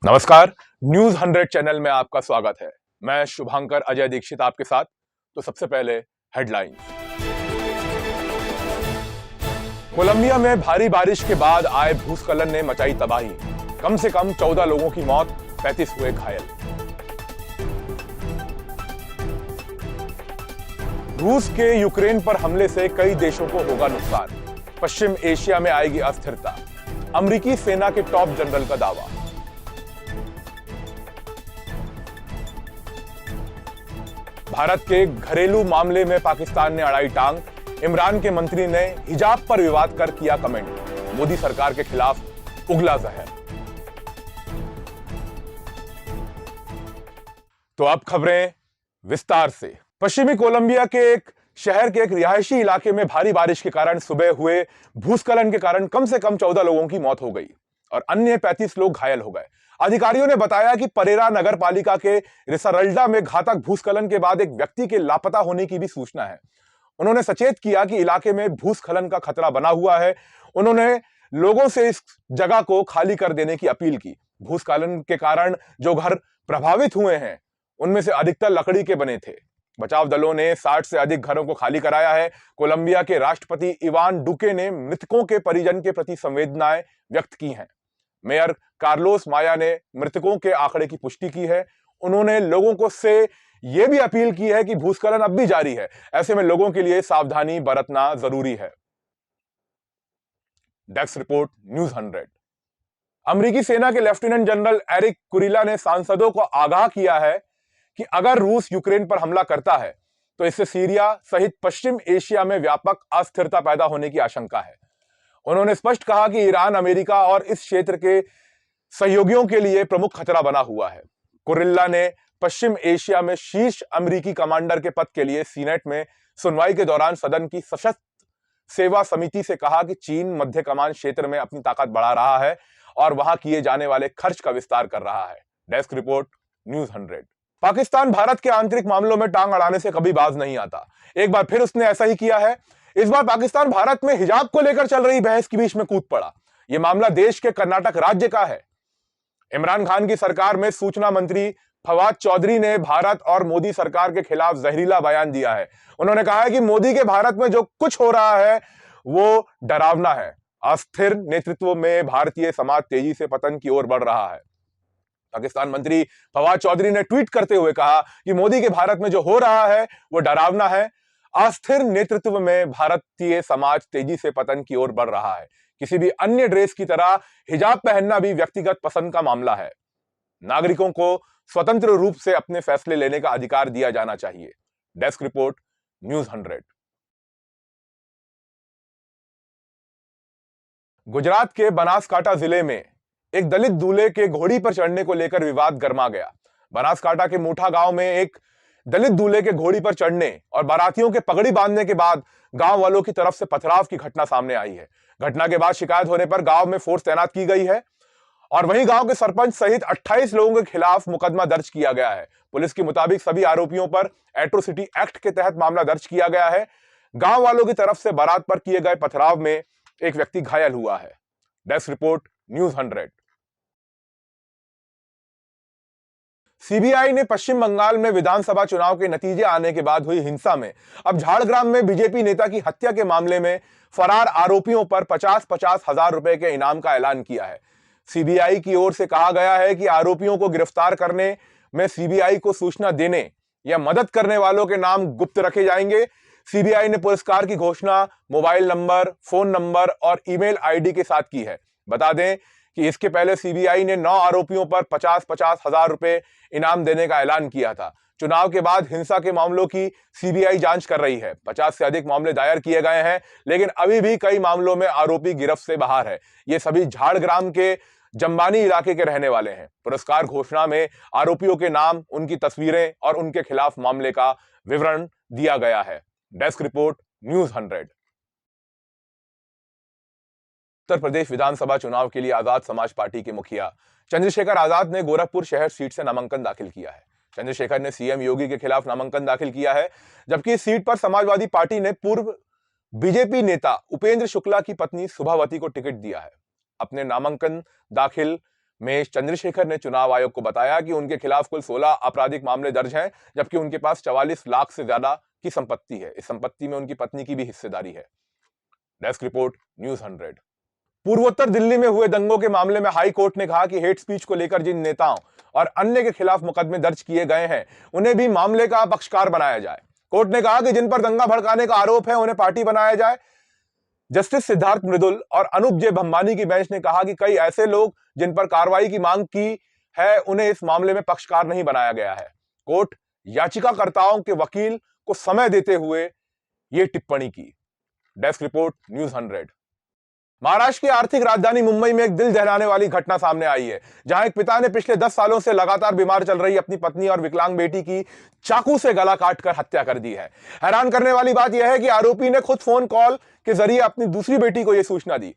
नमस्कार। News 100 channel में आपका स्वागत है। मैं शुभांकर अजय दीक्षित आपके साथ। तो सबसे पहले हेडलाइन। कोलंबिया में भारी बारिश के बाद आए भूस्खलन ने मचाई तबाही। कम से कम 14 लोगों की मौत, 35 हुए घायल। रूस के यूक्रेन पर हमले से कई देशों को होगा नुकसान। पश्चिम एशिया में आएगी अस्थिरता, अमेरिकी सेना के टॉप जनरल का दावा। भारत के घरेलू मामले में पाकिस्तान ने अड़ाई टांग। इमरान के मंत्री ने हिजाब पर विवाद कर किया कमेंट। मोदी सरकार के खिलाफ उगला जहर। तो अब खबरें विस्तार से। पश्चिमी कोलंबिया के एक शहर के एक रिहायशी इलाके में भारी बारिश के कारण सुबह हुए भूस्खलन के कारण कम से कम 14 लोगों की मौत हो गई और अन्य 35 लोग घायल हो गए। अधिकारियों ने बताया कि परेरा नगर पालिका के रिसारल्डा में घातक भूस्खलन के बाद एक व्यक्ति के लापता होने की भी सूचना है। उन्होंने सचेत किया कि इलाके में भूस्खलन का खतरा बना हुआ है। उन्होंने लोगों से इस जगह को खाली कर देने की अपील की। भूस्खलन के कारण जो घर प्रभावित हुए हैं उनमें से अधिकतर लकड़ी के बने थे। बचाव दलों ने 60 से अधिक घरों को खाली कराया है। कोलंबिया के राष्ट्रपति इवान डुके ने मृतकों के परिजन के प्रति संवेदनाएं व्यक्त की हैं। मेयर कार्लोस माया ने मृतकों के आंकड़े की पुष्टि की है। उन्होंने लोगों से यह भी अपील की है कि भूस्खलन अब भी जारी है, ऐसे में लोगों के लिए सावधानी बरतना जरूरी है। Desk report news 100। अमेरिकी सेना के लेफ्टिनेंट जनरल एरिक कुरिला ने सांसदों को आगाह किया है कि अगर रूस यूक्रेन पर हमला करता है तो इससे सीरिया सहित पश्चिम एशिया में व्यापक अस्थिरता पैदा होने की आशंका है। उन्होंने स्पष्ट कहा कि ईरान, अमेरिका और इस क्षेत्र के सहयोगियों के लिए प्रमुख खतरा बना हुआ है। कुरिल्ला ने पश्चिम एशिया में शीर्ष अमेरिकी कमांडर के पद के लिए सीनेट में सुनवाई के दौरान सदन की सशस्त्र सेवा समिति से कहा कि चीन मध्य कमान क्षेत्र में अपनी ताकत बढ़ा रहा है और वहां किए जाने वाले खर्च का विस्तार कर रहा है। Desk report news 100। Pakistan Bharat के आंतरिक मामलों में टांग अड़ाने से कभी बाज नहीं आता। एक बार फिर उसने ऐसा ही किया है। इस बार पाकिस्तान भारत में हिजाब को लेकर चल रही बहस के बीच में कूद पड़ा। यह मामला देश के कर्नाटक राज्य का है। इमरान खान की सरकार में सूचना मंत्री फवाद चौधरी ने भारत और मोदी सरकार के खिलाफ जहरीला बयान दिया है। उन्होंने कहा है कि मोदी के भारत में जो कुछ हो रहा है वो डरावना है। अस्थिर नेतृत्व में भारतीय समाज तेजी से पतन की ओर बढ़ रहा है। पाकिस्तान मंत्री फवाद चौधरी ने ट्वीट करते हुए कहा कि मोदी के भारत में जो हो रहा है वो डरावना है। अस्थिर नेतृत्व में भारतीय समाज तेजी से पतन की ओर बढ़ रहा है। किसी भी अन्य ड्रेस की तरह हिजाब पहनना भी व्यक्तिगत पसंद का मामला है। नागरिकों को स्वतंत्र रूप से अपने फैसले लेने का अधिकार दिया जाना चाहिए। Desk report news 100। गुजरात के बनासकांठा जिले में एक दलित दूल्हे के घोड़ी पर चढ़ने को लेकर विवाद गर्मा गया। बनासकांठा के मूठा गांव में एक दलित दूल्हे के घोड़ी पर चढ़ने और बारातियों के पगड़ी बांधने के बाद गांव वालों की तरफ से पथराव की घटना सामने आई है। घटना के बाद शिकायत होने पर गांव में फोर्स तैनात की गई है और वहीं गांव के सरपंच सहित 28 लोगों के खिलाफ मुकदमा दर्ज किया गया है। पुलिस के मुताबिक सभी आरोपियों पर एट्रोसिटी एक्ट के तहत मामला दर्ज किया गया है। गांव वालों की तरफ से बारात पर किए गए पथराव में एक व्यक्ति घायल हुआ है। Desk report news 100। सीबीआई ने पश्चिम बंगाल में विधानसभा चुनाव के नतीजे आने के बाद हुई हिंसा में अब झाड़ग्राम में बीजेपी नेता की हत्या के मामले में फरार आरोपियों पर 50-50 हजार रुपए के इनाम का ऐलान किया है। सीबीआई की ओर से कहा गया है कि आरोपियों को गिरफ्तार करने में सीबीआई को सूचना देने या मदद करने वालों के नाम गुप्त रखे जाएंगे। सीबीआई ने पुरस्कार की घोषणा मोबाइल नंबर, फोन नंबर और ईमेल आईडी के साथ की है। बता दें कि इसके पहले सीबीआई ने 9 आरोपियों पर 50-50 हजार रुपए इनाम देने का ऐलान किया था। चुनाव के बाद हिंसा के मामलों की सीबीआई जांच कर रही है। 50 से अधिक मामले दायर किए गए हैं, लेकिन अभी भी कई मामलों में आरोपी गिरफ्त से बाहर है। ये सभी झाड़ग्राम के जंबानी इलाके के रहने वाले हैं। पुरस्कार घोषणा में आरोपियों के नाम, उनकी तस्वीरें और उनके खिलाफ मामले का विवरण दिया गया है। Desk report news 100। Uttar Pradesh विधानसभा चुनाव के लिए आजाद समाज पार्टी के मुखिया चंद्रशेखर आजाद ने गोरखपुर शहर सीट से नामांकन दाखिल किया है। चंद्रशेखर ने सीएम योगी के खिलाफ नामांकन दाखिल किया है, जबकि इस सीट पर समाजवादी पार्टी ने पूर्व बीजेपी नेता उपेंद्र शुक्ला की पत्नी सुभावती को टिकट दिया है। अपने नामांकन दाखिल महेश चंद्रशेखर ने चुनाव आयोग को बताया कि उनके खिलाफ कुल 16 आपराधिक मामले दर्ज हैं, जबकि उनके पास 44 लाख से ज्यादा की संपत्ति है। इस संपत्ति में उनकी पत्नी की भी हिस्सेदारी है। Desk report, news 100। पूर्वोत्तर दिल्ली में हुए दंगों के मामले में हाई कोर्ट ने कहा कि हेट स्पीच को लेकर जिन नेताओं और अन्य के खिलाफ मुकदमे दर्ज किए गए हैं, उन्हें भी मामले का पक्षकार बनाया जाए। कोर्ट ने कहा कि जिन पर दंगा भड़काने का आरोप है, उन्हें पार्टी बनाया जाए। जस्टिस सिद्धार्थ मृदुल और अनूप जे भंबानी की बेंच ने कहा कि कई ऐसे लोग जिन पर कार्रवाई की मांग की है, उन्हें इस मामले में पक्षकार नहीं बनाया गया है। कोर्ट याचिकाकर्ताओं के वकील को समय देते हुए यह टिप्पणी की। Desk report, news 100। महाराष्ट्र की आर्थिक राजधानी मुंबई में एक दिल दहलाने वाली घटना सामने आई है, जहां एक पिता ने पिछले 10 सालों से लगातार बीमार चल रही अपनी पत्नी और विकलांग बेटी की चाकू से गला काटकर हत्या कर दी है। हैरान करने वाली बात यह है कि आरोपी ने खुद फोन कॉल के जरिए अपनी दूसरी बेटी को यह सूचना दी।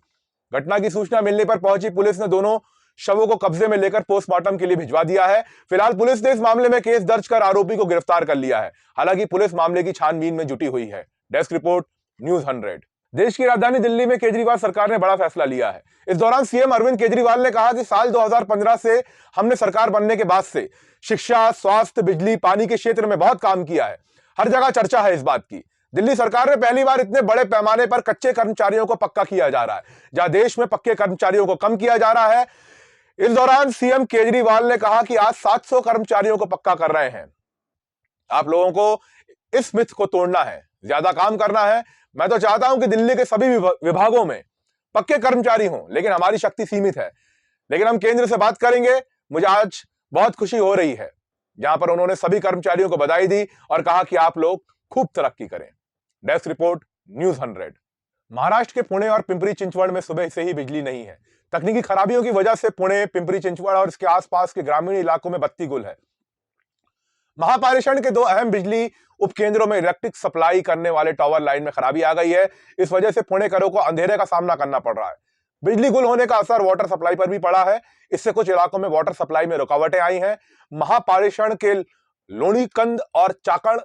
घटना की सूचना मिलने पर पहुंची पुलिस ने दोनों शवों को कब्जे में लेकर पोस्टमार्टम के लिए भिजवा दिया है। फिलहाल पुलिस ने इस मामले में केस दर्ज कर आरोपी को गिरफ्तार कर लिया है। हालांकि पुलिस मामले की छानबीन में जुटी हुई है। Desk report, news 100। देश की राजधानी दिल्ली में केजरीवाल सरकार ने बड़ा फैसला लिया है। इस दौरान सीएम अरविंद केजरीवाल ने कहा कि साल 2015 से हमने सरकार बनने के बाद से शिक्षा, स्वास्थ्य, बिजली, पानी के क्षेत्र में बहुत काम किया है। हर जगह चर्चा है इस बात की। दिल्ली सरकार ने पहली बार इतने बड़े पैमाने पर कच्चे कर्मचारियों को पक्का किया जा रहा है, जहां देश में पक्के कर्मचारियों को कम किया जा रहा है। इस दौरान सीएम केजरीवाल ने कहा कि आज 700 कर्मचारियों को पक्का कर रहे हैं। आप लोगों को इस मिथ को तोड़ना है, ज्यादा काम करना है। मैं तो चाहता हूं कि दिल्ली के सभी विभागों में पक्के कर्मचारी हों, लेकिन हमारी शक्ति सीमित है। लेकिन हम केंद्र से बात करेंगे। मुझे आज बहुत खुशी हो रही है, जहां पर उन्होंने सभी कर्मचारियों को बधाई दी और कहा कि आप लोग खूब तरक्की करें। Desk report, news 100। महाराष्ट्र के पुणे और पिंपरी चिंचवड़ में सुबह से ही बिजली नहीं है। तकनीकी खराबियों की वजह से पुणे, पिंपरी चिंचवड़ और इसके आसपास के ग्रामीण इलाकों में बत्ती गुल है। महापारेषण के 2 अहम बिजली उपकेंद्रों में इलेक्ट्रिक सप्लाई करने वाले टावर लाइन में खराबी आ गई है। इस वजह से पुणेकरों को अंधेरे का सामना करना पड़ रहा है। बिजली गुल होने का असर वाटर सप्लाई पर भी पड़ा है। इससे कुछ इलाकों में वाटर सप्लाई में रुकावटें आई हैं। महापारेषण के लोणीकंद और चाकण,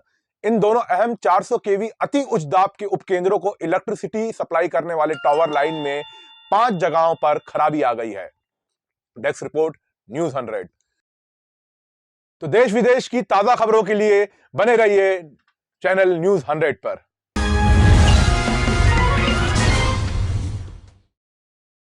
इन दोनों अहम 400 केवी अति उच्च दाब के उपकेंद्रों को इलेक्ट्रिसिटी सप्लाई करने वाले टावर लाइन में 5 जगहों पर खराबी आ गई है। Desk report, news 100। तो देश विदेश की ताजा खबरों के लिए बने रहिए चैनल न्यूज़ 100 पर।